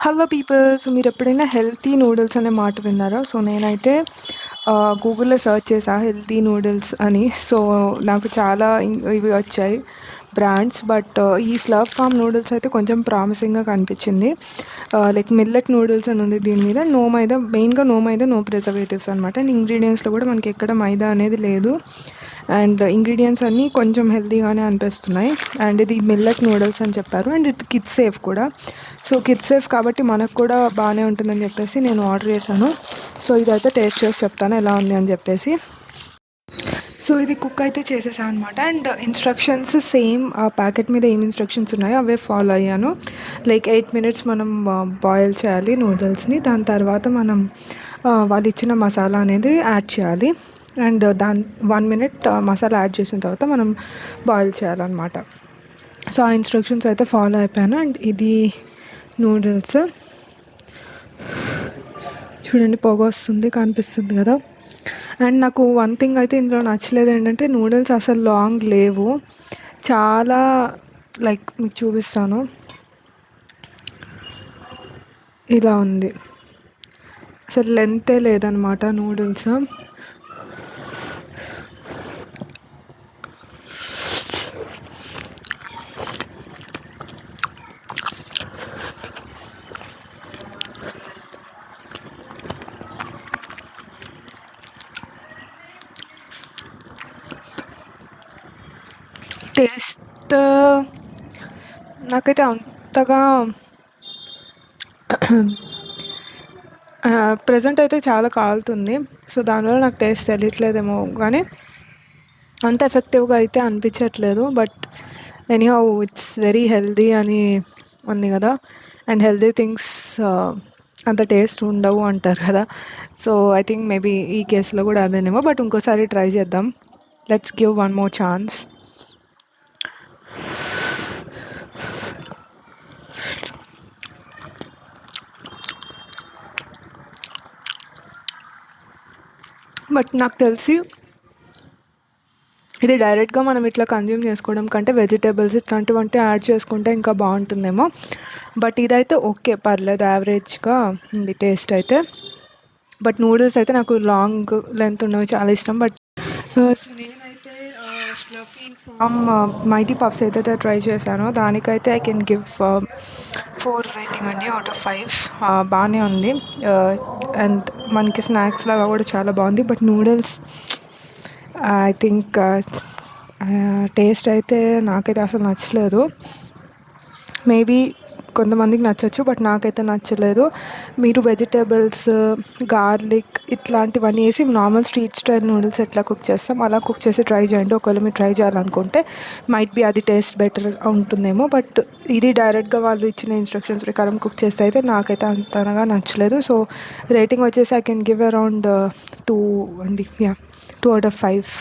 Hello people. So మీరు ఎప్పుడైనా healthy noodles అనే మాట విన్నారా? సో నేనైతే గూగుల్‌లో సెర్చ్ చేశా హెల్తీ నూడిల్స్ అని. సో నాకు చాలా ఇవి వచ్చాయి బ్రాండ్స్. బట్ ఈ స్లర్ప్ ఫార్మ్ నూడిల్స్ అయితే కొంచెం ప్రామిసింగ్‌గా కనిపించింది. లైక్ మిల్లెట్ నూడిల్స్ అని ఉంది దీని మీద. నో మైదా, మెయిన్‌గా నో మైదా, నో ప్రిజర్వేటివ్స్ అనమాట. అండ్ ఇంగ్రీడియంట్స్‌లో కూడా మనకి ఎక్కడ మైదా అనేది లేదు. అండ్ ఇంగ్రీడియంట్స్ అన్నీ కొంచెం హెల్తీగానే అనిపిస్తున్నాయి. అండ్ ఇది మిల్లెట్ నూడిల్స్ అని చెప్పారు. అండ్ ఇది కిడ్స్ సేఫ్ కూడా. సో కిడ్స్ సేఫ్ కాబట్టి మనకు కూడా బాగానే ఉంటుందని చెప్పేసి నేను ఆర్డర్ చేశాను. సో ఇదైతే టేస్ట్ చేసి చెప్తాను ఎలా ఉంది అని చెప్పేసి. సో ఇది కుక్ అయితే చేసేసాను అనమాట. అండ్ ఇన్స్ట్రక్షన్స్ సేమ్ ఆ ప్యాకెట్ మీద ఏం ఇన్స్ట్రక్షన్స్ ఉన్నాయో అవే ఫాలో అయ్యాను. లైక్ 8 మినిట్స్ మనం బాయిల్ చేయాలి నూడిల్స్ని. దాని తర్వాత మనం వాళ్ళు ఇచ్చిన మసాలా అనేది యాడ్ చేయాలి. అండ్ 1 మినిట్ మసాలా యాడ్ చేసిన తర్వాత మనం బాయిల్ చేయాలన్నమాట. సో ఆ ఇన్స్ట్రక్షన్స్ అయితే ఫాలో అయిపోయాను. అండ్ ఇది నూడిల్స్ చూడండి, పొగ వస్తుంది కనిపిస్తుంది కదా. అండ్ నాకు వన్ థింగ్ అయితే ఇందులో నచ్చలేదు ఏంటంటే నూడిల్స్ అసలు లాంగ్ లేవు. చాలా లైక్ మీకు చూపిస్తాను, ఇలా ఉంది. అసలు లెంతే లేదనమాట నూడిల్స్. టేస్ట్ నాకైతే అంతగా ప్రజెంట్ అయితే చాలా కాలుతుంది. సో దానివల్ల నాకు టేస్ట్ తెలియట్లేదేమో కానీ అంత ఎఫెక్టివ్గా అయితే అనిపించట్లేదు. But anyhow it's very healthy అని ఉంది కదా. అండ్ హెల్దీ థింగ్స్ అంత టేస్ట్ ఉండవు అంటారు కదా. సో ఐ థింక్ మేబీ ఈ కేసులో కూడా అదేనేమో. బట్ ఇంకోసారి ట్రై చేద్దాం. Let's give one more chance. But నాకు తెలిసి ఇది డైరెక్ట్గా మనం ఇట్లా కన్జ్యూమ్ చేసుకోవడం కంటే వెజిటేబుల్స్ ఇట్లాంటివంటే యాడ్ చేసుకుంటే ఇంకా బాగుంటుందేమో. బట్ ఇదైతే ఓకే, పర్లేదు, యావరేజ్గా ఉంది టేస్ట్ అయితే. బట్ నూడిల్స్ అయితే నాకు లాంగ్ లెంత్ ఉన్నవి చాలా ఇష్టం. బట్ సో నేనైతే స్లర్పీ ఫామ్ మైటీ పఫ్స్ అయితే ట్రై చేశాను. దానికైతే ఐ కెన్ గివ్ 4 రేటింగ్ అండి అవుట్ ఆఫ్ 5. బాగానే ఉంది. అండ్ మనకి స్నాక్స్ లాగా కూడా చాలా బాగుంది. But noodles I think taste అయితే నాకైతే అసలు నచ్చలేదు. మేబీ కొంతమందికి నచ్చచ్చు, బట్ నాకైతే నచ్చలేదు. మీరు వెజిటేబుల్స్, గార్లిక్ ఇట్లాంటివన్నీ వేసి నార్మల్ స్ట్రీట్ స్టైల్ నూడిల్స్ ఎట్లా కుక్ చేస్తాం అలా కుక్ చేసి ట్రై చేయండి. ఒకవేళ మీరు ట్రై చేయాలనుకుంటే మైట్ బీ అది టేస్ట్ బెటర్ ఉంటుందేమో. బట్ ఇది డైరెక్ట్గా వాళ్ళు ఇచ్చిన ఇన్స్ట్రక్షన్స్ ప్రకారం కుక్ చేస్తే అయితే నాకైతే అంతగా నచ్చలేదు. సో రేటింగ్ వచ్చేసి ఐ కెన్ గివ్ అరౌండ్ 2 అండి. 2 out of 5.